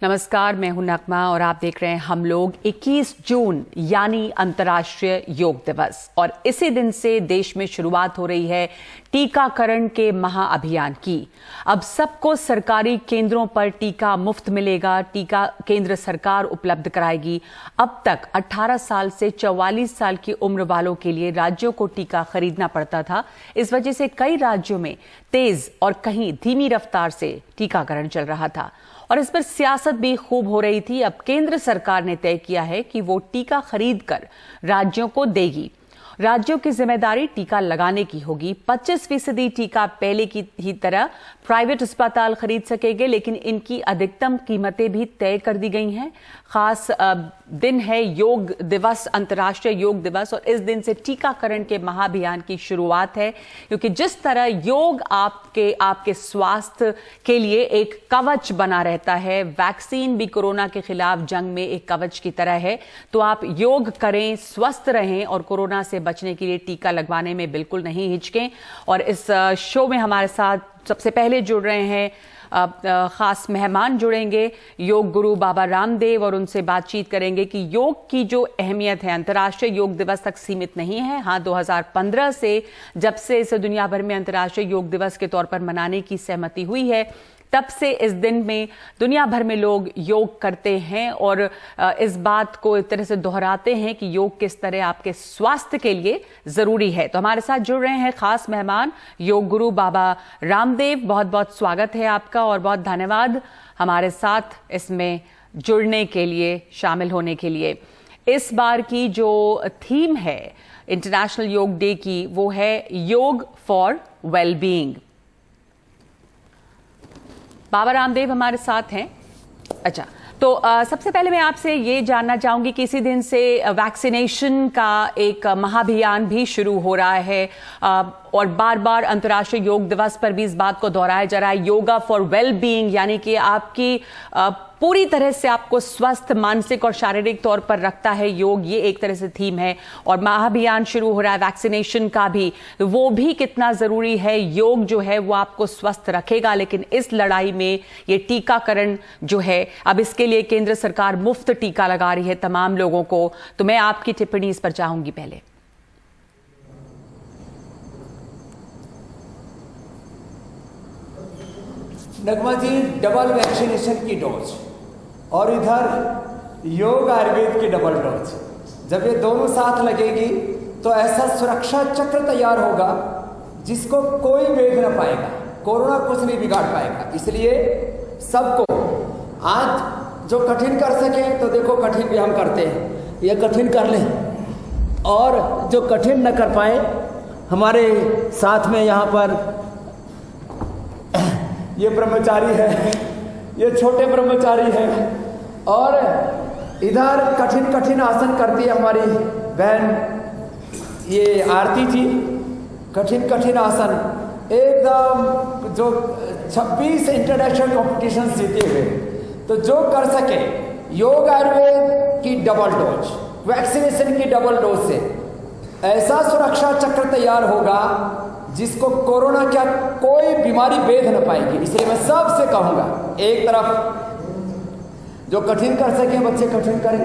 नमस्कार, मैं हूं नगमा और आप देख रहे हैं हम लोग 21 जून यानी अंतर्राष्ट्रीय योग दिवस। और इसी दिन से देश में शुरुआत हो रही है टीकाकरण के महाअभियान की। अब सबको सरकारी केंद्रों पर टीका मुफ्त मिलेगा। टीका केंद्र सरकार उपलब्ध कराएगी। अब तक 18 साल से 44 साल की उम्र वालों के लिए राज्यों को टीका खरीदना पड़ता था। इस वजह से कई राज्यों में तेज और कहीं धीमी रफ्तार से टीकाकरण चल रहा था और इस पर सियासत भी खूब हो रही थी। अब केंद्र सरकार ने तय किया है कि वो टीका खरीद कर राज्यों को देगी। राज्यों की जिम्मेदारी टीका लगाने की होगी। 25% टीका पहले की ही तरह प्राइवेट अस्पताल खरीद सकेंगे, लेकिन इनकी अधिकतम कीमतें भी तय कर दी गई हैं। खास दिन है योग दिवस, अंतर्राष्ट्रीय योग दिवस, और इस दिन से टीकाकरण के महाअभियान की शुरुआत है, क्योंकि जिस तरह योग आपके स्वास्थ्य के लिए एक कवच बना रहता है, वैक्सीन भी कोरोना के खिलाफ जंग में एक कवच की तरह है। तो आप योग करें, स्वस्थ रहें और कोरोना से बचने के लिए टीका लगवाने में बिल्कुल नहीं हिचकें। और इस शो में हमारे साथ सबसे पहले जुड़ रहे हैं खास मेहमान जुड़ेंगे योग गुरु बाबा रामदेव, और उनसे बातचीत करेंगे कि योग की जो अहमियत है अंतर्राष्ट्रीय योग दिवस तक सीमित नहीं है। हाँ, 2015 से जब से इसे दुनिया भर में अंतर्राष्ट्रीय योग दिवस के तौर पर मनाने की सहमति हुई है, तब से इस दिन में दुनिया भर में लोग योग करते हैं और इस बात को एक तरह से दोहराते हैं कि योग किस तरह आपके स्वास्थ्य के लिए जरूरी है। तो हमारे साथ जुड़ रहे हैं खास मेहमान योग गुरु बाबा रामदेव। बहुत बहुत स्वागत है आपका और बहुत धन्यवाद हमारे साथ इसमें जुड़ने के लिए, शामिल होने के लिए। इस बार की जो थीम है इंटरनेशनल योग डे की, वो है योग फॉर वेलबीइंग। बाबा रामदेव हमारे साथ हैं। अच्छा, तो सबसे पहले मैं आपसे ये जानना चाहूंगी कि इसी दिन से वैक्सीनेशन का एक महाअभियान भी शुरू हो रहा है और बार बार अंतर्राष्ट्रीय योग दिवस पर भी इस बात को दोहराया जा रहा है, योगा फॉर वेल बीइंग, यानी कि आपकी पूरी तरह से आपको स्वस्थ मानसिक और शारीरिक तौर पर रखता है योग। ये एक तरह से थीम है और महाअभियान शुरू हो रहा है वैक्सीनेशन का भी, वो भी कितना जरूरी है। योग जो है वो आपको स्वस्थ रखेगा, लेकिन इस लड़ाई में ये टीकाकरण जो है, अब इसके लिए केंद्र सरकार मुफ्त टीका लगा रही है तमाम लोगों को। तो मैं आपकी टिप्पणी इस पर चाहूंगी पहले। नगमा जी, डबल वैक्सीनेशन की डोज और इधर योग आयुर्वेद की डबल डोज, जब ये दोनों साथ लगेगी तो ऐसा सुरक्षा चक्र तैयार होगा जिसको कोई वेध न पाएगा, कोरोना कुछ नहीं बिगाड़ पाएगा। इसलिए सबको आज जो कठिन कर सके, तो देखो कठिन भी हम करते हैं, ये कठिन कर लें, और जो कठिन न कर पाए, हमारे साथ में यहाँ पर ये ब्रह्मचारी है, ये छोटे ब्रह्मचारी है, और इधर कठिन कठिन आसन करती है हमारी बहन ये आरती जी। कठिन कठिन आसन एकदम, जो 26 इंटरनेशनल कॉम्पिटिशन जीते हुए। तो जो कर सके योग आयुर्वेद की डबल डोज, वैक्सीनेशन की डबल डोज से ऐसा सुरक्षा चक्र तैयार होगा जिसको कोरोना क्या कोई बीमारी भेद न पाएगी। इसलिए मैं सबसे कहूंगा, एक तरफ जो कठिन कर सके बच्चे कठिन करें,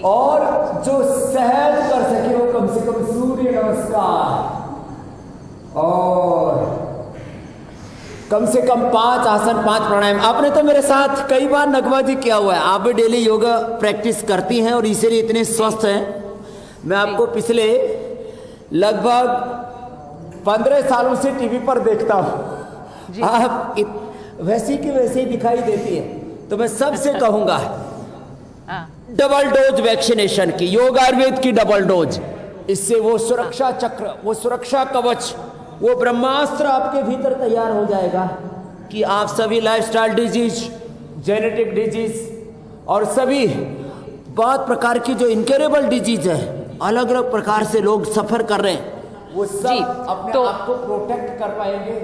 और जो सहज कर सके वो कम से कम सूर्य नमस्कार और कम से कम 5 आसन, 5 प्राणायाम। आपने तो मेरे साथ कई बार नगमा जी किया हुआ है, आप भी डेली योगा प्रैक्टिस करती हैं और इसीलिए इतने स्वस्थ हैं। मैं आपको पिछले लगभग 15 सालों से टीवी पर देखता हूं, आप वैसी की वैसे ही दिखाई देती है। तो मैं सबसे कहूंगा डबल डोज वैक्सीनेशन की, योग आयुर्वेद की डबल डोज। इससे वो सुरक्षा चक्र, वो सुरक्षा कवच, वो ब्रह्मास्त्र आपके भीतर तैयार हो जाएगा कि आप सभी लाइफस्टाइल डिजीज, जेनेटिक डिजीज और सभी बहुत प्रकार की जो इनक्योरेबल डिजीज है, अलग अलग प्रकार से लोग सफर कर रहे हैं, वो सब अपने आप को प्रोटेक्ट कर पाएंगे।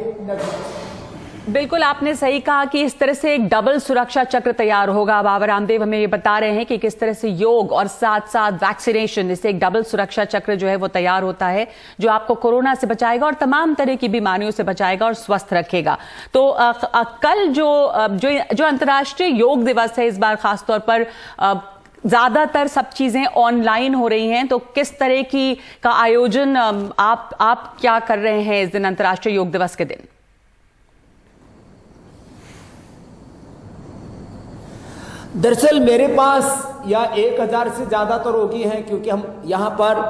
बिल्कुल आपने सही कहा कि इस तरह से एक डबल सुरक्षा चक्र तैयार होगा। बाबा रामदेव हमें ये बता रहे हैं कि किस तरह से योग और साथ साथ वैक्सीनेशन, इससे एक डबल सुरक्षा चक्र जो है वो तैयार होता है, जो आपको कोरोना से बचाएगा और तमाम तरह की बीमारियों से बचाएगा और स्वस्थ रखेगा। तो कल जो अंतर्राष्ट्रीय योग दिवस है, इस बार खासतौर पर ज्यादातर सब चीजें ऑनलाइन हो रही हैं, तो किस तरह का आयोजन आप क्या कर रहे हैं इस दिन, अंतर्राष्ट्रीय योग दिवस के दिन? दरअसल मेरे पास या 1000 से ज़्यादा तो रोगी हैं, क्योंकि हम यहाँ पर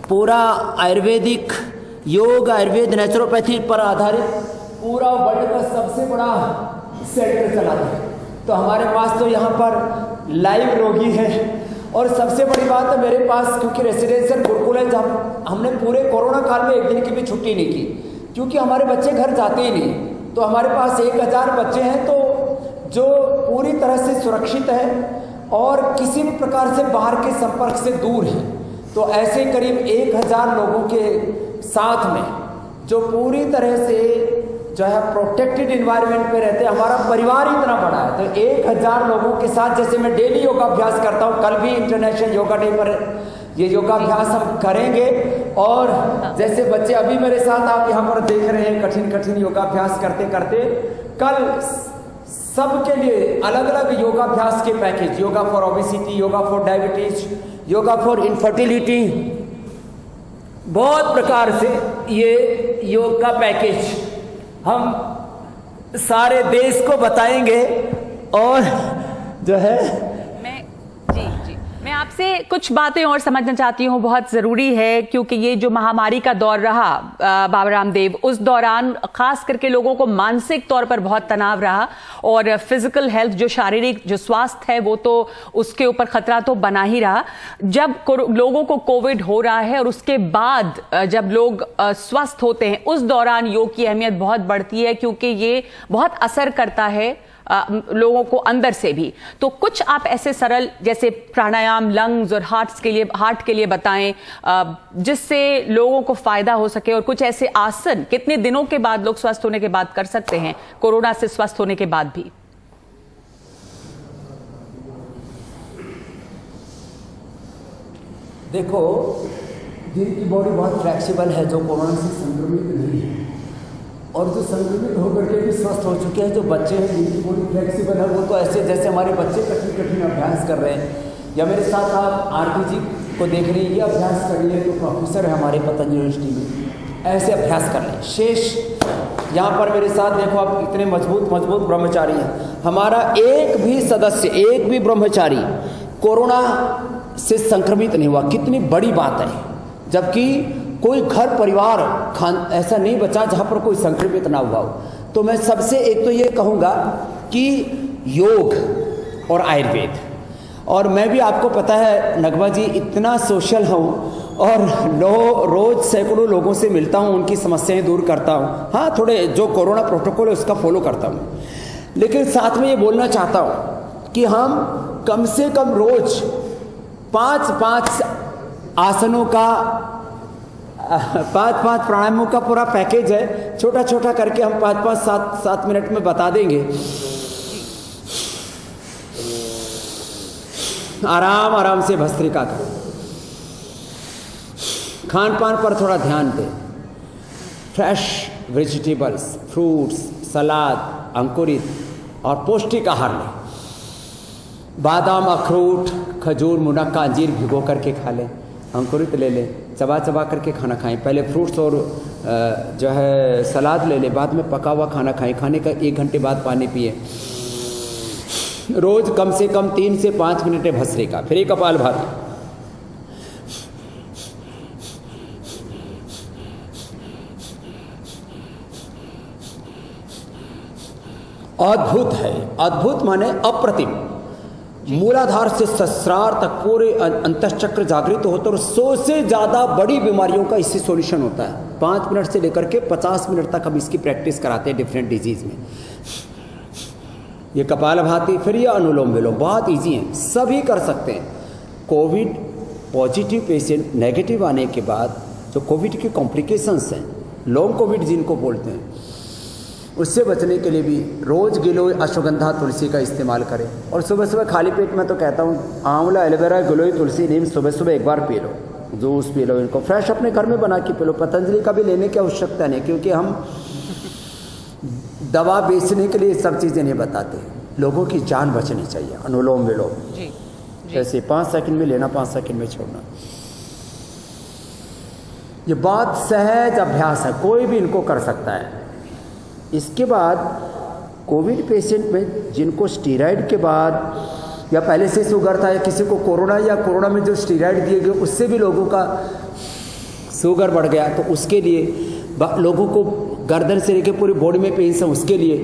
पूरा आयुर्वेदिक योग, आयुर्वेद, नेचुरोपैथी पर आधारित पूरा वर्ल्ड का सबसे बड़ा सेंटर चलाते हैं। तो हमारे पास तो यहाँ पर लाइव रोगी हैं। और सबसे बड़ी बात है मेरे पास, क्योंकि रेसिडेंशियल गुरुकुल है, जब हमने पूरे कोरोना काल में एक दिन की भी छुट्टी नहीं की, क्योंकि हमारे बच्चे घर जाते ही नहीं। तो हमारे पास 1000 बच्चे हैं, तो जो पूरी तरह से सुरक्षित है और किसी भी प्रकार से बाहर के संपर्क से दूर है। तो ऐसे करीब 1000 लोगों के साथ में जो पूरी तरह से जो है प्रोटेक्टेड इन्वायरमेंट पे रहते हैं, हमारा परिवार इतना बड़ा है, तो 1000 लोगों के साथ जैसे मैं डेली योगाभ्यास करता हूँ, कल भी इंटरनेशनल योगा डे पर ये योगाभ्यास हम करेंगे। और जैसे बच्चे अभी मेरे साथ आप यहाँ पर देख रहे हैं कठिन कठिन योगाभ्यास करते करते, कल सबके लिए अलग अलग योगाभ्यास के package, yoga for obesity, yoga for diabetes, yoga for infertility, बहुत प्रकार से ये योग का पैकेज हम सारे देश को बताएंगे। और जो है मैं आपसे कुछ बातें और समझना चाहती हूँ, बहुत ज़रूरी है, क्योंकि ये जो महामारी का दौर रहा बाबा रामदेव, उस दौरान खास करके लोगों को मानसिक तौर पर बहुत तनाव रहा, और फिजिकल हेल्थ, जो शारीरिक जो स्वास्थ्य है, वो तो उसके ऊपर खतरा तो बना ही रहा। जब लोगों को कोविड हो रहा है और उसके बाद जब लोग स्वस्थ होते हैं, उस दौरान योग की अहमियत बहुत बढ़ती है, क्योंकि ये बहुत असर करता है लोगों को अंदर से भी। तो कुछ आप ऐसे सरल जैसे प्राणायाम लंग्स और हार्ट के लिए बताएं, जिससे लोगों को फायदा हो सके, और कुछ ऐसे आसन कितने दिनों के बाद लोग स्वस्थ होने के बाद कर सकते हैं, कोरोना से स्वस्थ होने के बाद भी? देखो, जिनकी बॉडी बहुत फ्लेक्सिबल है, जो कोरोना से संक्रमित नहीं है और जो संक्रमित होकर के भी स्वस्थ हो चुके हैं, जो बच्चे हैं जिनकी बॉडी फ्लेक्सिबल है, वो तो ऐसे जैसे हमारे बच्चे कठिन कठिन अभ्यास कर रहे हैं, या मेरे साथ आप आरती जी को देख रहे हैं, ये अभ्यास कर लिए, तो प्रोफेसर है हमारे पतंजलि यूनिवर्सिटी में, ऐसे अभ्यास कर लें। शेष यहाँ पर मेरे साथ देखो, आप इतने मजबूत ब्रह्मचारी हैं। हमारा एक भी सदस्य, एक भी ब्रह्मचारी कोरोना से संक्रमित नहीं हुआ। कितनी बड़ी बात है, जबकि कोई घर परिवार ऐसा नहीं बचा जहाँ पर कोई संक्रमित ना हुआ हो। तो मैं सबसे एक तो ये कहूँगा कि योग और आयुर्वेद, और मैं भी आपको पता है नगमा जी, इतना सोशल हूँ और रोज़ सैकड़ों लोगों से मिलता हूँ, उनकी समस्याएं दूर करता हूँ। हाँ, थोड़े जो कोरोना प्रोटोकॉल है उसका फॉलो करता हूँ, लेकिन साथ में ये बोलना चाहता हूँ कि हम कम से कम रोज़ 5-5 आसनों का, 5-5 प्राणायामों का पूरा पैकेज है, छोटा छोटा करके हम 5-5 7 मिनट में बता देंगे। आराम आराम से भस्त्रिका करें, खान पान पर थोड़ा ध्यान दें, फ्रेश वेजिटेबल्स, फ्रूट्स, सलाद, अंकुरित और पौष्टिक आहार लें। बादाम, अखरोट, खजूर, मुनक्का, अंजीर भिगो करके खा लें, अंकुरित ले लें, चबा चबा करके खाना खाएं। पहले फ्रूट्स और जो है सलाद ले लें, बाद में पका हुआ खाना खाएं। खाने का 1 घंटे बाद पानी पिए। रोज कम से कम 3 से 5 मिनट भस्त्रिका, फिर एक कपालभाति। अद्भुत है, अद्भुत माने अप्रतिम। मूलाधार से सहस्रार तक पूरे अंतःचक्र जागृत होता है और 100 से ज़्यादा बड़ी बीमारियों का इससे सॉल्यूशन होता है। 5 मिनट से लेकर के 50 मिनट तक हम इसकी प्रैक्टिस कराते हैं डिफरेंट डिजीज़ में। ये कपालभाति, फिर ये अनुलोम विलोम, बहुत इजी है, सभी कर सकते हैं। कोविड पॉजिटिव पेशेंट नेगेटिव आने के बाद जो कोविड के कॉम्प्लिकेशंस हैं, लॉन्ग कोविड जिनको बोलते हैं, उससे बचने के लिए भी रोज गिलोय अश्वगंधा तुलसी का इस्तेमाल करें। और सुबह सुबह खाली पेट में तो कहता हूँ आंवला एलोवेरा गिलोय तुलसी नीम सुबह सुबह एक बार P low, juice P low, इनको फ्रेश अपने घर में बना के पी लो। पतंजलि का भी लेने की आवश्यकता नहीं, क्योंकि हम दवा बेचने के लिए सब चीज़ें नहीं बताते, लोगों की जान बचनी चाहिए। अनुलोम विलोम जैसे 5 सेकंड में लेना, 5 सेकंड में छोड़ना, ये बहुत सहज अभ्यास है, कोई भी इनको कर सकता है। इसके बाद कोविड पेशेंट में जिनको स्टीरॉयड के बाद या पहले से शुगर था, या किसी को कोरोना या कोरोना में जो स्टीरॉयड दिए गए उससे भी लोगों का शुगर बढ़ गया, तो उसके लिए लोगों को गर्दन से लेकर पूरी बॉडी में पेन है, उसके लिए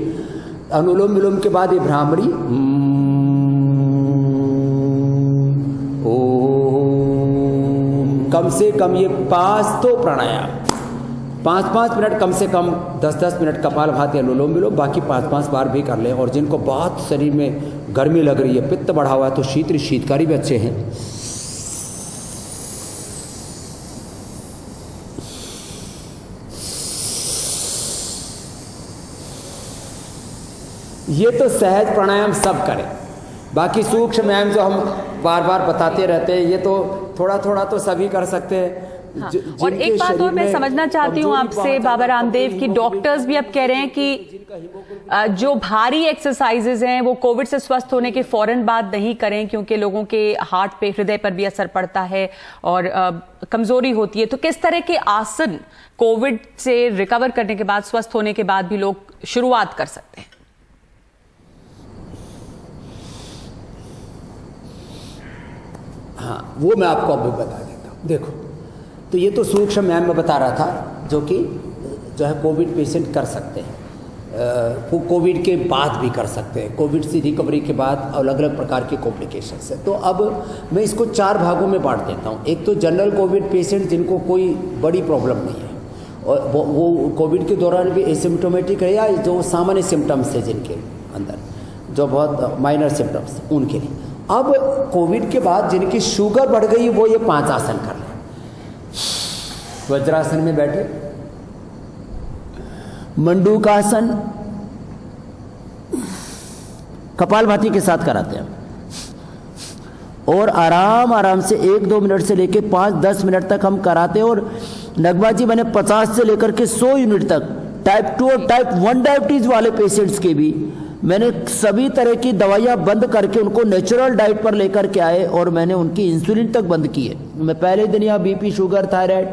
अनुलोम विलोम के बाद ये भ्रामरी कम से कम ये 5 तो प्राणायाम, 5-5 मिनट कम से कम, 10-10 मिनट कपालभाति अनुलोम विलोम, बाकी 5-5 बार भी कर लें। और जिनको बहुत शरीर में गर्मी लग रही है, पित्त बढ़ा हुआ है, तो शीतकारी भी अच्छे हैं। ये तो सहज प्राणायाम सब करें, बाकी सूक्ष्म व्यायाम जो हम बार बार बताते रहते हैं, ये तो थोड़ा थोड़ा तो सभी कर सकते हैं। हाँ। और एक बात और मैं समझना चाहती हूँ आपसे बाबा रामदेव की, डॉक्टर्स भी अब कह रहे हैं कि जो भारी एक्सरसाइजेज हैं वो कोविड से स्वस्थ होने के फौरन बाद नहीं करें, क्योंकि लोगों के हार्ट पे, हृदय पर भी असर पड़ता है और कमजोरी होती है। तो किस तरह के आसन कोविड से रिकवर करने के बाद, स्वस्थ होने के बाद भी लोग शुरुआत कर सकते हैं? हाँ, वो मैं आपको अभी बता देता हूँ। देखो, तो ये तो सूक्ष्म व्यायाम में बता रहा था, जो है कोविड पेशेंट कर सकते हैं, वो कोविड के बाद भी कर सकते हैं, कोविड से रिकवरी के बाद अलग अलग प्रकार के कॉम्प्लिकेशंस है। तो अब मैं इसको 4 भागों में बांट देता हूँ। एक तो जनरल कोविड पेशेंट जिनको कोई बड़ी प्रॉब्लम नहीं है, और वो कोविड के दौरान भी एसिम्प्टोमेटिक है, या जो सामान्य सिम्टम्स है जिनके अंदर, जो बहुत माइनर सिम्टम्स, उनके लिए। अब कोविड के बाद जिनकी शुगर बढ़ गई, वो ये 5 आसन कर लें। वज्रासन में बैठे, मंडूकासन कपालभाति के साथ कराते हैं, और आराम से 1-2 मिनट से लेके 5-10 मिनट तक हम कराते हैं। और नगमा जी, मैंने 50 से लेकर के 100 यूनिट तक टाइप 2 और टाइप 1 डायबिटीज वाले पेशेंट्स के भी मैंने सभी तरह की दवाइयाँ बंद करके उनको नेचुरल डाइट पर लेकर के आए, और मैंने उनकी इंसुलिन तक बंद की है। मैं पहले दिन यहाँ बीपी, शुगर, थायराइड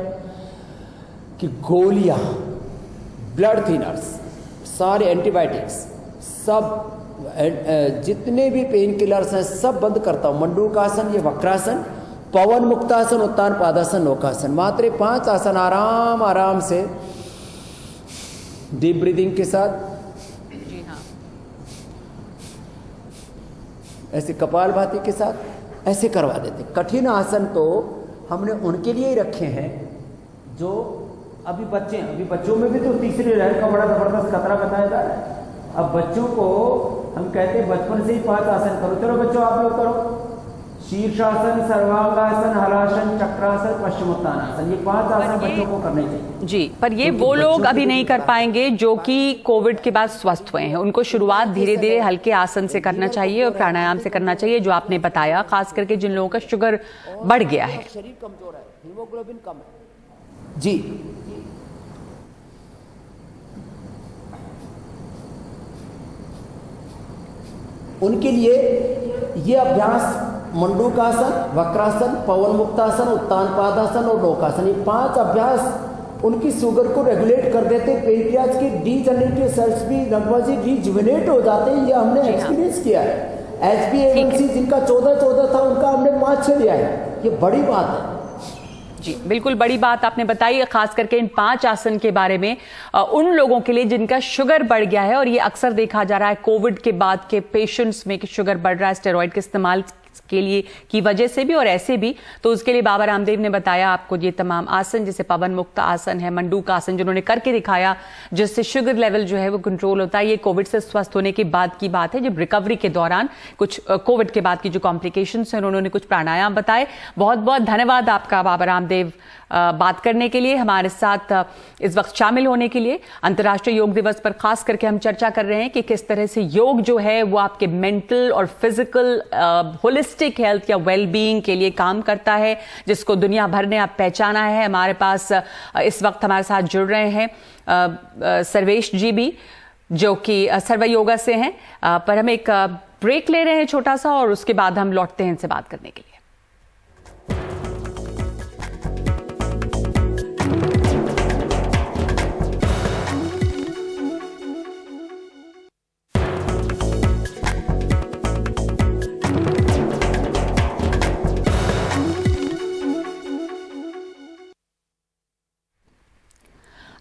की गोलियाँ, ब्लड थिनर्स, सारे एंटीबायोटिक्स, सब जितने भी पेन किलर्स हैं सब बंद करता हूँ। मंडूकासन, ये वक्रासन, पवन मुक्तासन, उत्तान पादासन, नौकासन, मात्र 5 आसन आराम से डीप ब्रीदिंग के साथ ऐसे कपालभाति के साथ ऐसे करवा देते। कठिन आसन तो हमने उनके लिए ही रखे हैं जो अभी बच्चे हैं। अभी बच्चों में भी तो तीसरी लहर का बड़ा जबरदस्त खतरा बताया जा रहा है। अब बच्चों को हम कहते हैं बचपन से ही 5 आसन करो। चलो बच्चों, आप लोग करो, शीर्षासन, सर्वांगासन, हलासन, चक्रासन, पश्चिमोत्तानासन, ये 5 आसन बच्चों को करने चाहिए जी। पर ये वो लोग अभी नहीं कर पाएंगे जो कि कोविड के बाद स्वस्थ हुए हैं। उनको शुरुआत धीरे धीरे हल्के आसन से करना चाहिए और प्राणायाम से करना चाहिए, जो आपने बताया, खास करके जिन लोगों का शुगर बढ़ गया है, शरीर कमजोर है, हीमोग्लोबिन कम है जी। उनके लिए ये अभ्यास मंडूकासन, वक्रासन, पवन मुक्तासन, उत्तान पादासन और नौकासन, ये 5 अभ्यास उनकी शुगर को रेगुलेट कर देते। पेनक्रियाज की डीजनरेटिव सेल्स भी नगमाजी रिजुविनेट हो जाते हैं। ये हमने एक्सपीरियंस किया है। HbA1c जिनका 14 था, उनका हमने 5-6 लिया है। ये बड़ी बात है जी, बिल्कुल बड़ी बात आपने बताई, खास करके इन 5 आसन के बारे में उन लोगों के लिए जिनका शुगर बढ़ गया है। और ये अक्सर देखा जा रहा है कोविड के बाद के पेशेंट्स में कि शुगर बढ़ रहा है, स्टेरॉइड के इस्तेमाल के लिए की वजह से भी और ऐसे भी। तो उसके लिए बाबा रामदेव ने बताया आपको ये तमाम आसन, जैसे पवन मुक्त आसन है, मंडूक आसन, जिन्होंने करके दिखाया, जिससे शुगर लेवल जो है वो कंट्रोल होता है। ये कोविड से स्वस्थ होने के बाद की बात है, जब रिकवरी के दौरान कुछ कोविड के बाद की जो कॉम्प्लिकेशंस हैं, उन्होंने कुछ प्राणायाम बताए। बहुत बहुत धन्यवाद आपका बाबा रामदेव, बात करने के लिए, हमारे साथ इस वक्त शामिल होने के लिए। अंतर्राष्ट्रीय योग दिवस पर खास करके हम चर्चा कर रहे हैं कि किस तरह से योग जो है वो आपके मेंटल और फिजिकल होलिस्टिक हेल्थ या वेलबीइंग के लिए काम करता है, जिसको दुनिया भर ने अब पहचाना है। हमारे पास इस वक्त हमारे साथ जुड़ रहे हैं सर्वेश जी भी, जो कि सर्व योगा से हैं। पर हम एक ब्रेक ले रहे हैं छोटा सा, और उसके बाद हम लौटते हैं इनसे बात करने के लिए।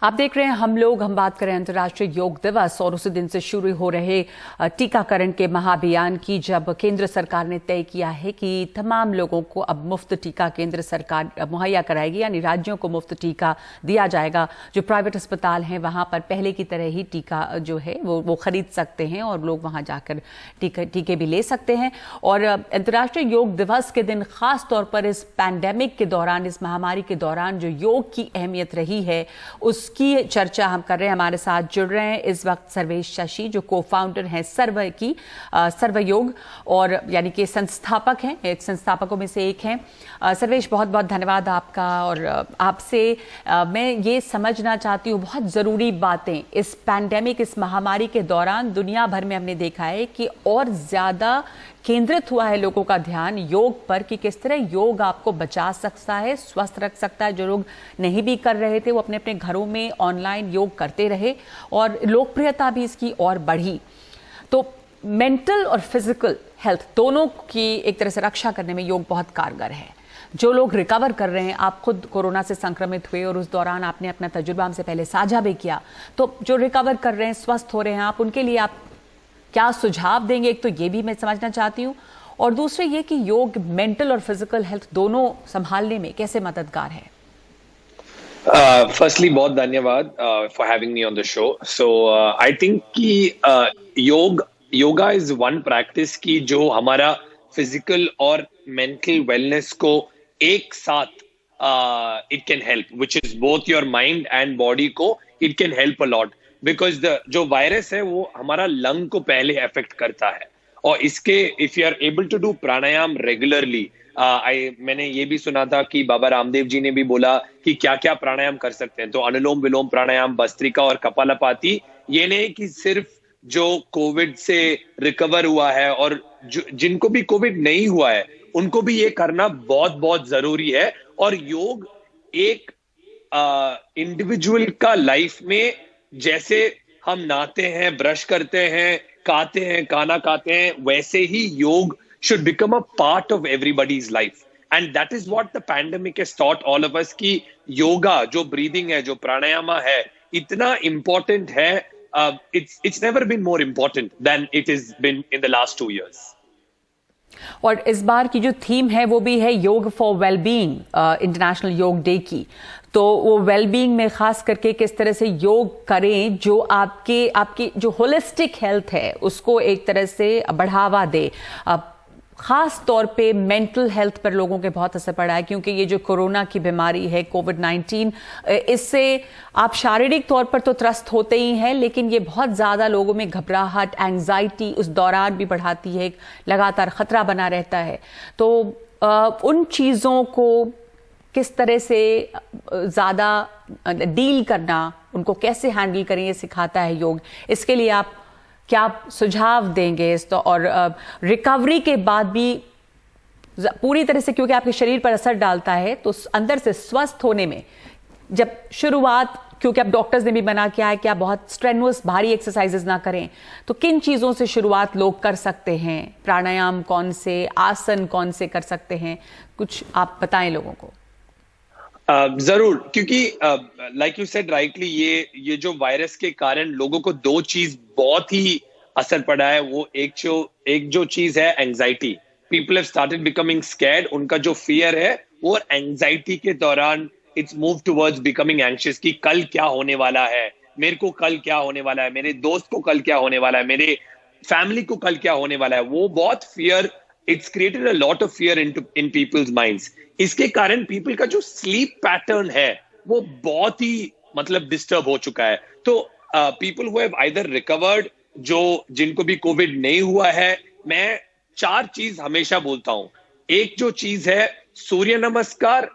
आप देख रहे हैं हम बात करें अंतर्राष्ट्रीय योग दिवस और उसी दिन से शुरू हो रहे टीकाकरण के महाअभियान की, जब केंद्र सरकार ने तय किया है कि तमाम लोगों को अब मुफ्त टीका केंद्र सरकार मुहैया कराएगी, यानी राज्यों को मुफ्त टीका दिया जाएगा। जो प्राइवेट अस्पताल हैं वहां पर पहले की तरह ही टीका जो है वो खरीद सकते हैं और लोग वहां जाकर टीके भी ले सकते हैं। और अंतर्राष्ट्रीय योग दिवस के दिन खास तौर पर इस पैंडेमिक के दौरान, इस महामारी के दौरान जो योग की अहमियत रही है उस की चर्चा हम कर रहे हैं। हमारे साथ जुड़ रहे हैं इस वक्त सर्वेश शशि, जो को फाउंडर हैं सर्व योग, और यानी कि संस्थापक हैं, एक संस्थापकों में से एक हैं। सर्वेश, बहुत बहुत धन्यवाद आपका। और आपसे मैं ये समझना चाहती हूँ, बहुत ज़रूरी बातें इस पैंडेमिक, इस महामारी के दौरान दुनिया भर में हमने देखा है कि और ज़्यादा केंद्रित हुआ है लोगों का ध्यान योग पर, कि किस तरह योग आपको बचा सकता है, स्वस्थ रख सकता है। जो लोग नहीं भी कर रहे थे वो अपने अपने घरों में ऑनलाइन योग करते रहे और लोकप्रियता भी इसकी और बढ़ी। तो मेंटल और फिजिकल हेल्थ दोनों की एक तरह से रक्षा करने में योग बहुत कारगर है। जो लोग रिकवर कर रहे हैं, आप खुद कोरोना से संक्रमित हुए और उस दौरान आपने अपना तजुर्बा हमसे पहले साझा भी किया, तो जो रिकवर कर रहे हैं, स्वस्थ हो रहे हैं, आप उनके लिए आप क्या सुझाव देंगे? एक तो ये भी मैं समझना चाहती हूँ, और दूसरे ये कि योग मेंटल और फिजिकल हेल्थ दोनों संभालने में कैसे मददगार है। फर्स्टली बहुत धन्यवाद for having me on the show. So I think कि योगा इज वन प्रैक्टिस की जो हमारा फिजिकल और मेंटल वेलनेस को एक साथ it can help, which is both your mind and body को it can help a lot, because जो वायरस है वो हमारा लंग को पहले अफेक्ट करता है। और इसके if you are able to do pranayama regularly, मैंने ये भी सुना था कि बाबा रामदेव जी ने भी बोला कि क्या क्या प्राणायाम कर सकते हैं। तो अनुलोम विलोम प्राणायाम, भस्त्रिका और कपालभाति, ये नहीं कि सिर्फ जो कोविड से रिकवर हुआ है और जिनको भी कोविड नहीं हुआ है उनको भी ये करना बहुत बहुत जरूरी है। और योग एक इंडिविजुअल का लाइफ में, जैसे हम नहाते हैं, ब्रश करते हैं, खाते हैं, खाना खाते हैं, वैसे ही योग should become a part of everybody's life, and that is what the pandemic has taught all of us कि योगा, जो breathing है, जो प्राणायामा है, इतना important है। It's never been more important than it has been in the last 2 years. और इस बार की जो थीम है वो भी है योग फॉर वेलबीइंग, इंटरनेशनल योग डे की। तो वो वेलबीइंग में खास करके किस तरह से योग करें जो आपकी जो होलिस्टिक हेल्थ है उसको एक तरह से बढ़ावा दे। खास तौर पे मेंटल हेल्थ पर लोगों के बहुत असर पड़ा है, क्योंकि ये जो कोरोना की बीमारी है, कोविड-19, इससे आप शारीरिक तौर पर तो त्रस्त होते ही हैं, लेकिन ये बहुत ज़्यादा लोगों में घबराहट, एंग्जाइटी उस दौरान भी बढ़ाती है, लगातार खतरा बना रहता है। तो उन चीज़ों को किस तरह से ज़्यादा डील करना, उनको कैसे हैंडल करें, ये सिखाता है योग। इसके लिए आप क्या सुझाव देंगे इस तो, और रिकवरी के बाद भी पूरी तरह से, क्योंकि आपके शरीर पर असर डालता है, तो अंदर से स्वस्थ होने में जब शुरुआत, क्योंकि अब डॉक्टर्स ने भी मना किया है कि आप बहुत स्ट्रेनुअस भारी एक्सरसाइजेस ना करें, तो किन चीज़ों से शुरुआत लोग कर सकते हैं? प्राणायाम कौन से, आसन कौन से कर सकते हैं? कुछ आप बताएं लोगों को। जरूर, क्योंकि लाइक यू सेड राइटली, ये जो वायरस के कारण लोगों को 2 चीज बहुत ही असर पड़ा है। वो एक जो चीज है anxiety, people have started becoming scared. उनका जो फियर है वो एंजाइटी के दौरान it's move towards becoming anxious कि कल क्या होने वाला है, मेरे को कल क्या होने वाला है, मेरे दोस्त को कल क्या होने वाला है, मेरे फैमिली को कल क्या होने वाला है. वो बहुत fear, it's created a lot of fear in people's minds. इसके कारण पीपल का जो स्लीप पैटर्न है वो बहुत ही मतलब डिस्टर्ब हो चुका है. तो people who have either recovered, जो जिनको भी कोविड नहीं हुआ है, मैं 4 चीज हमेशा बोलता हूं. एक जो चीज है, सूर्य नमस्कार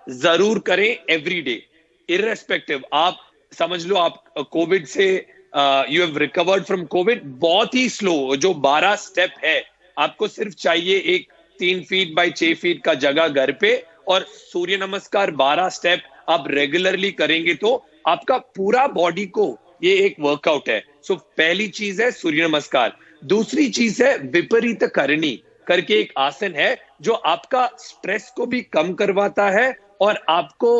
जरूर करें एवरी डे, इररेस्पेक्टिव. आप समझ लो आप कोविड से you have recovered from Covid, बहुत ही स्लो, जो 12 स्टेप है, आपको सिर्फ चाहिए एक 3 फीट बाय 6 फीट का जगह घर पे, और सूर्य नमस्कार 12 स्टेप आप रेगुलरली करेंगे तो आपका पूरा बॉडी को ये एक वर्कआउट है. सो पहली चीज है सूर्य नमस्कार. दूसरी चीज है विपरीत करणी करके एक आसन है जो आपका स्ट्रेस को भी कम करवाता है और आपको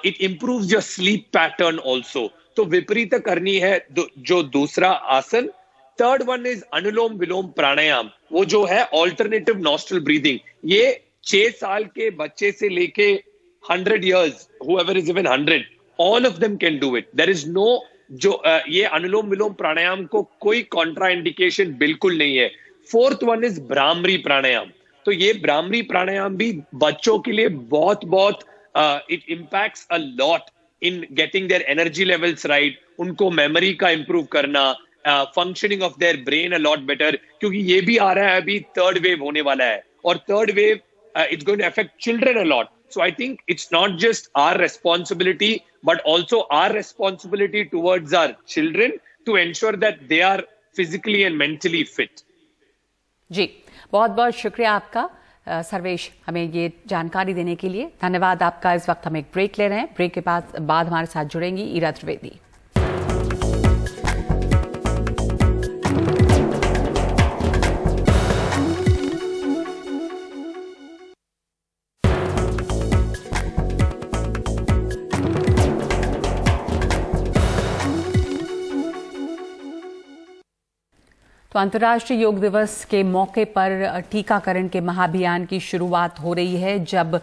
it improves your sleep pattern also. तो विपरीत करनी है जो दूसरा आसन. थर्ड वन इज अनुलोम विलोम प्राणायाम, वो जो है ऑल्टरनेटिव नॉस्ट्रल ब्रीदिंग. ये 6 साल के बच्चे से लेके 100 years, whoever is even 100, all of them can do it. There is no ये अनुलोम विलोम प्राणायाम को कोई कॉन्ट्रा इंडिकेशन बिल्कुल नहीं है. फोर्थ वन इज भ्रामरी प्राणायाम. तो ये भ्रामरी प्राणायाम भी बच्चों के लिए बहुत बहुत it impacts a lot in getting their energy levels right, उनको मेमोरी का इंप्रूव करना, functioning of their brain a lot better. क्योंकि ये भी आ रहा है अभी, थर्ड वेव होने वाला है, और third wave it's going to affect children a lot. So I think it's not just our responsibility, but also our responsibility towards our children to ensure that they are physically and mentally fit. जी, बहुत बहुत शुक्रिया आपका सर्वेश, हमें ये जानकारी देने के लिए. धन्यवाद आपका. इस वक्त हम एक ब्रेक ले रहे हैं. ब्रेक के बाद हमारे साथ जुड़ेंगी ईरा त्रिवेदी. तो अंतर्राष्ट्रीय योग दिवस के मौके पर टीकाकरण के महाअभियान की शुरुआत हो रही है, जब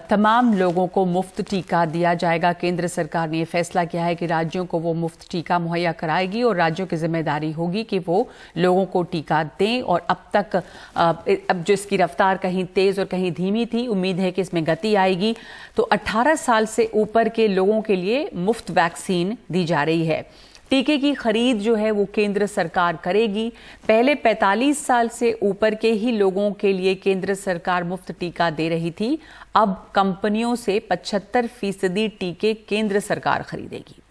तमाम लोगों को मुफ्त टीका दिया जाएगा. केंद्र सरकार ने यह फैसला किया है कि राज्यों को वो मुफ्त टीका मुहैया कराएगी और राज्यों की जिम्मेदारी होगी कि वो लोगों को टीका दें. और अब तक अब जो इसकी रफ्तार कहीं तेज और कहीं धीमी थी, उम्मीद है कि इसमें गति आएगी. तो 18 साल से ऊपर के लोगों के लिए मुफ्त वैक्सीन दी जा रही है. टीके की खरीद जो है वो केंद्र सरकार करेगी. पहले 45 साल से ऊपर के ही लोगों के लिए केंद्र सरकार मुफ्त टीका दे रही थी. अब कंपनियों से 75% टीके केंद्र सरकार खरीदेगी.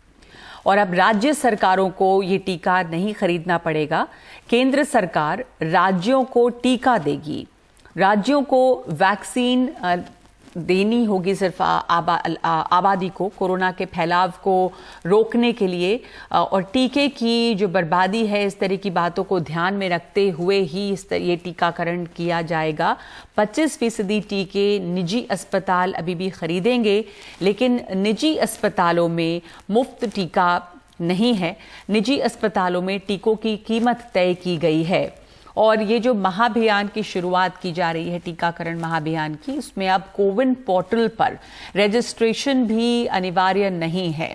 और अब राज्य सरकारों को ये टीका नहीं खरीदना पड़ेगा. केंद्र सरकार राज्यों को टीका देगी. राज्यों को वैक्सीन देनी होगी सिर्फ आबादी को, कोरोना के फैलाव को रोकने के लिए. और टीके की जो बर्बादी है, इस तरह की बातों को ध्यान में रखते हुए ही ये टीकाकरण किया जाएगा. 25% टीके निजी अस्पताल अभी भी खरीदेंगे, लेकिन निजी अस्पतालों में मुफ्त टीका नहीं है. निजी अस्पतालों में टीकों की कीमत तय की गई है. और ये जो महाअभियान की शुरुआत की जा रही है, टीकाकरण महाअभियान की, उसमें अब कोविन पोर्टल पर रजिस्ट्रेशन भी अनिवार्य नहीं है.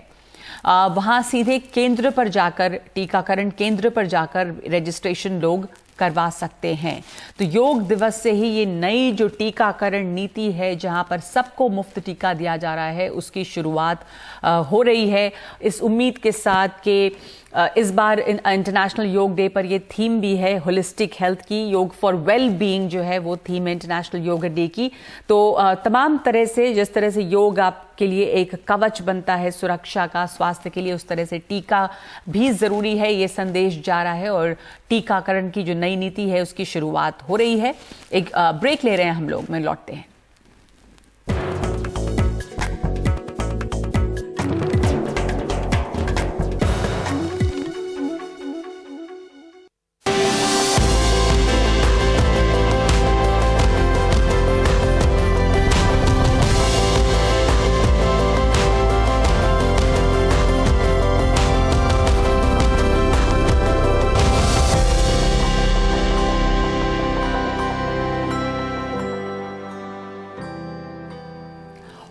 वहाँ सीधे केंद्र पर जाकर, टीकाकरण केंद्र पर जाकर रजिस्ट्रेशन लोग करवा सकते हैं. तो योग दिवस से ही ये नई जो टीकाकरण नीति है, जहां पर सबको मुफ्त टीका दिया जा रहा है, उसकी शुरुआत हो रही है. इस उम्मीद के साथ कि इस बार इंटरनेशनल योग डे पर ये थीम भी है होलिस्टिक हेल्थ की. योग फॉर वेल बीइंग जो है वो थीम है इंटरनेशनल योग डे की. तो तमाम तरह से, जिस तरह से योग आपके लिए एक कवच बनता है सुरक्षा का, स्वास्थ्य के लिए, उस तरह से टीका भी जरूरी है. ये संदेश जा रहा है और टीकाकरण की जो नई नीति है उसकी शुरुआत हो रही है. एक ब्रेक ले रहे हैं हम लोग, में लौटते हैं.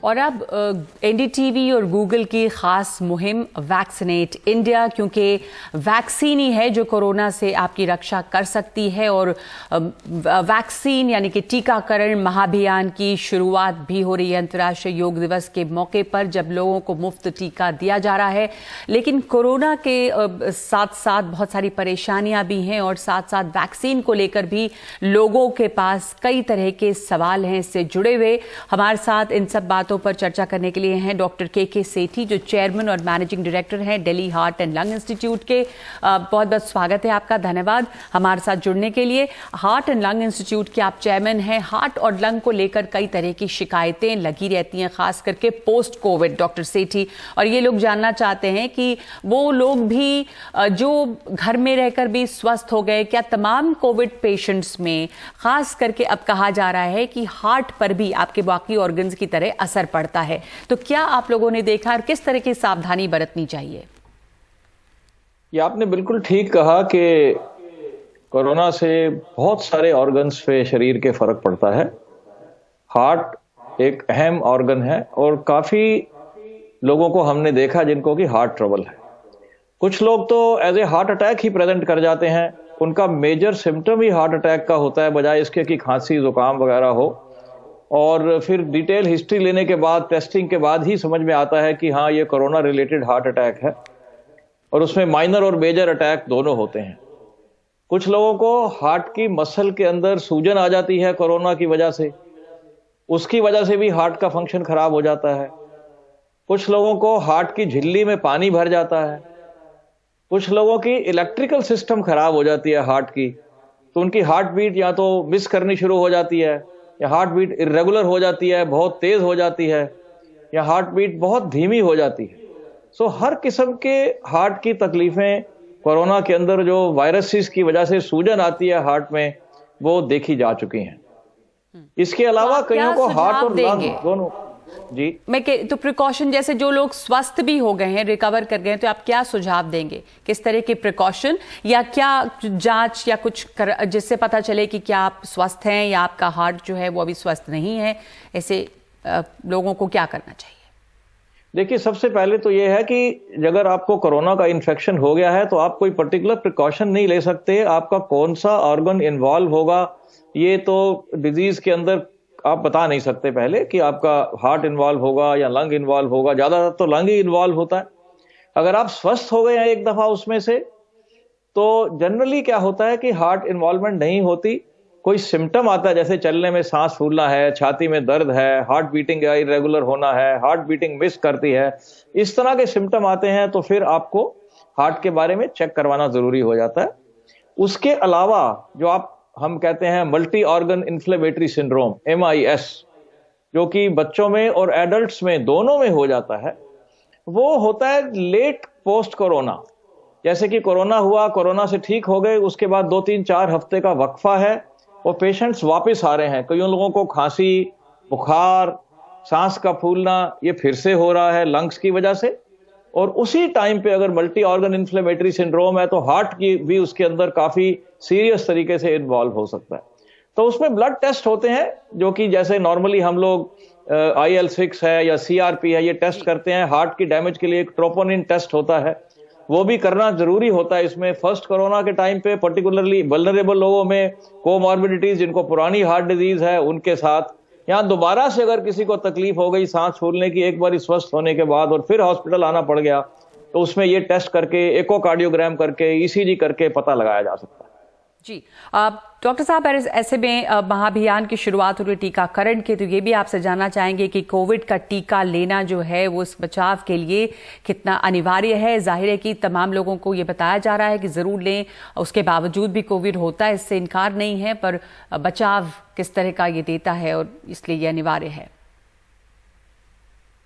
और अब एनडीटीवी और गूगल की खास मुहिम वैक्सीनेट इंडिया, क्योंकि वैक्सीन ही है जो कोरोना से आपकी रक्षा कर सकती है। और वैक्सीन यानी कि टीकाकरण महाअभियान की शुरुआत भी हो रही है अंतर्राष्ट्रीय योग दिवस के मौके पर, जब लोगों को मुफ्त टीका दिया जा रहा है। लेकिन कोरोना के साथ साथ बहुत सारी परेशानियां भी हैं और साथ साथ वैक्सीन को लेकर भी लोगों के पास कई तरह के सवाल हैं इससे जुड़े हुए। हमारे साथ इन सब बातों पर चर्चा करने के लिए हैं डॉक्टर के सेठी, जो चेयरमैन और मैनेजिंग डायरेक्टर हैं Delhi heart and lung institute के। बहुत बहुत स्वागत है आपका, धन्यवाद हमारे साथ जुड़ने के लिए। हार्ट एंड लंग इंस्टीट्यूट के आप चेयरमैन हैं। हार्ट और लंग को लेकर कई तरह की शिकायतें लगी रहती हैं, खास करके पोस्ट कोविड, डॉक्टर सेठी। और ये लोग जानना चाहते हैं कि वो लोग भी जो घर में रहकर भी स्वस्थ हो गए, क्या तमाम कोविड पेशेंट्स में खास करके अब कहा जा रहा है कि हार्ट पर भी आपके बाकी ऑर्गन्स की तरह असर पड़ता है, तो क्या आप लोगों ने देखा और किस तरह की सावधानी बरतनी चाहिए? ये आपने बिल्कुल ठीक कहा कि कोरोना से बहुत सारे ऑर्गन्स पे शरीर के फर्क पड़ता है। हार्ट एक अहम ऑर्गन है और काफी लोगों को हमने देखा जिनको कि हार्ट ट्रबल है। कुछ लोग तो एज ए हार्ट अटैक ही प्रेजेंट कर जाते हैं, उनका मेजर सिम्टम ही हार्ट अटैक का होता है, बजाय इसके कि खांसी जुकाम वगैरह हो। और फिर डिटेल हिस्ट्री लेने के बाद, टेस्टिंग के बाद ही समझ में आता है कि हाँ, ये कोरोना रिलेटेड हार्ट अटैक है। और उसमें माइनर और मेजर अटैक दोनों होते हैं। कुछ लोगों को हार्ट की मसल के अंदर सूजन आ जाती है कोरोना की वजह से, उसकी वजह से भी हार्ट का फंक्शन खराब हो जाता है। कुछ लोगों को हार्ट की झिल्ली में पानी भर जाता है। कुछ लोगों की इलेक्ट्रिकल सिस्टम खराब हो जाती है हार्ट की, तो उनकी हार्ट बीट या तो मिस करनी शुरू हो जाती है, या हार्ट बीट इरेगुलर हो जाती है, बहुत तेज हो जाती है, या हार्ट बीट बहुत धीमी हो जाती है। सो हर किस्म के हार्ट की तकलीफें कोरोना के अंदर जो वायरसेस की वजह से सूजन आती है हार्ट में, वो देखी जा चुकी हैं। इसके अलावा कईयों को हार्ट और लंग दोनों जी तो प्रिकॉशन, जैसे जो लोग स्वस्थ भी हो गए हैं, रिकवर कर गए हैं, तो आप क्या सुझाव देंगे? किस तरह के प्रिकॉशन या क्या जांच या कुछ जिससे पता चले कि क्या आप स्वस्थ हैं या आपका हार्ट जो है वो अभी स्वस्थ नहीं है? ऐसे लोगों को क्या करना चाहिए? देखिए, सबसे पहले तो ये है कि अगर आपको कोरोना का इन्फेक्शन हो गया है तो आप कोई पर्टिकुलर प्रिकॉशन नहीं ले सकते। आपका कौन सा ऑर्गन इन्वॉल्व होगा ये तो डिजीज के अंदर आप बता नहीं सकते पहले, कि आपका हार्ट इन्वॉल्व होगा या लंग इन्वॉल्व होगा। ज्यादातर तो लंग ही इन्वॉल्व होता है। अगर आप स्वस्थ हो गए हैं एक दफा उसमें से, तो जनरली क्या होता है कि हार्ट इन्वॉल्वमेंट नहीं होती। कोई सिम्टम आता है, जैसे चलने में सांस फूलना है, छाती में दर्द है, हार्ट बीटिंग का इरेगुलर होना है, हार्ट बीटिंग मिस करती है, इस तरह के सिम्टम आते हैं तो फिर आपको हार्ट के बारे में चेक करवाना जरूरी हो जाता है। उसके अलावा जो हम कहते हैं multi organ inflammatory syndrome, MIS, जो कि बच्चों में और एडल्ट्स में दोनों में हो जाता है, वो होता है लेट पोस्ट कोरोना। जैसे कि कोरोना हुआ, कोरोना से ठीक हो गए, उसके बाद 2-3-4 हफ्ते का वक्फा है, वो पेशेंट्स वापस आ रहे हैं। कई लोगों को खांसी, बुखार, सांस का फूलना ये फिर से हो रहा है लंग्स की वजह से। और उसी टाइम पे अगर मल्टी ऑर्गन इन्फ्लेमेटरी सिंड्रोम है तो हार्ट की भी उसके अंदर काफी सीरियस तरीके से इन्वॉल्व हो सकता है। तो उसमें ब्लड टेस्ट होते हैं, जो कि जैसे नॉर्मली हम लोग IL-6 है या CRP है, ये टेस्ट करते हैं। हार्ट की डैमेज के लिए एक ट्रोपोनिन टेस्ट होता है, वो भी करना जरूरी होता है। इसमें फर्स्ट कोरोना के टाइम पे पर्टिकुलरली वल्नरेबल लोगों में, कोमॉर्बिडिटीज जिनको पुरानी हार्ट डिजीज है उनके साथ, यहाँ दोबारा से अगर किसी को तकलीफ हो गई सांस फूलने की एक बार स्वस्थ होने के बाद और फिर हॉस्पिटल आना पड़ गया, तो उसमें ये टेस्ट करके, इकोकार्डियोग्राम करके, ECG करके पता लगाया जा सकता है। जी डॉक्टर साहब, ऐसे में महाअभियान की शुरुआत हो रही टीकाकरण के, तो ये भी आपसे जानना चाहेंगे कि कोविड का टीका लेना जो है वो उस बचाव के लिए कितना अनिवार्य है? जाहिर है कि तमाम लोगों को ये बताया जा रहा है कि जरूर लें, उसके बावजूद भी कोविड होता है, इससे इनकार नहीं है, पर बचाव किस तरह का ये देता है और इसलिए ये अनिवार्य है।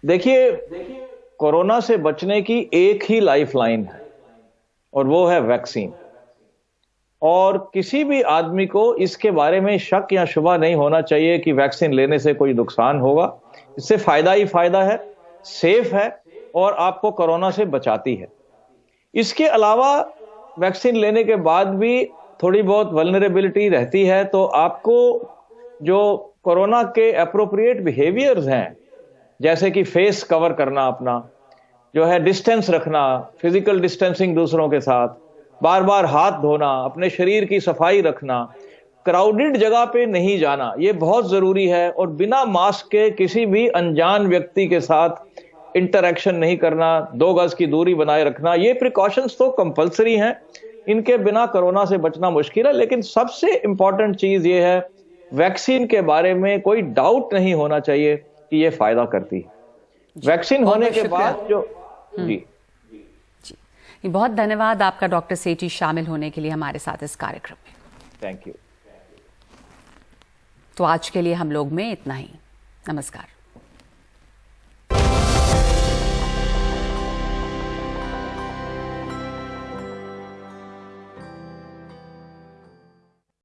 देखिए, कोरोना से बचने की एक ही लाइफलाइन है और वो है वैक्सीन। और किसी भी आदमी को इसके बारे में शक या शुबा नहीं होना चाहिए कि वैक्सीन लेने से कोई नुकसान होगा। इससे फायदा ही फायदा है, सेफ है और आपको कोरोना से बचाती है। इसके अलावा वैक्सीन लेने के बाद भी थोड़ी बहुत वल्नरेबिलिटी रहती है, तो आपको जो कोरोना के एप्रोप्रिएट बिहेवियर्स हैं, जैसे कि फेस कवर करना, अपना जो है डिस्टेंस रखना, फिजिकल डिस्टेंसिंग दूसरों के साथ, बार बार हाथ धोना, अपने शरीर की सफाई रखना, क्राउडेड जगह पे नहीं जाना, ये बहुत जरूरी है। और बिना मास्क के किसी भी अनजान व्यक्ति के साथ इंटरेक्शन नहीं करना, 2 गज की दूरी बनाए रखना, ये प्रिकॉशंस तो कंपलसरी हैं, इनके बिना कोरोना से बचना मुश्किल है। लेकिन सबसे इंपॉर्टेंट चीज ये है, वैक्सीन के बारे में कोई डाउट नहीं होना चाहिए कि ये फायदा करती है। वैक्सीन होने के बाद जो जी बहुत धन्यवाद आपका डॉक्टर सेठी शामिल होने के लिए हमारे साथ इस कार्यक्रम में। Thank you. तो आज के लिए हम लोग में इतना ही। नमस्कार।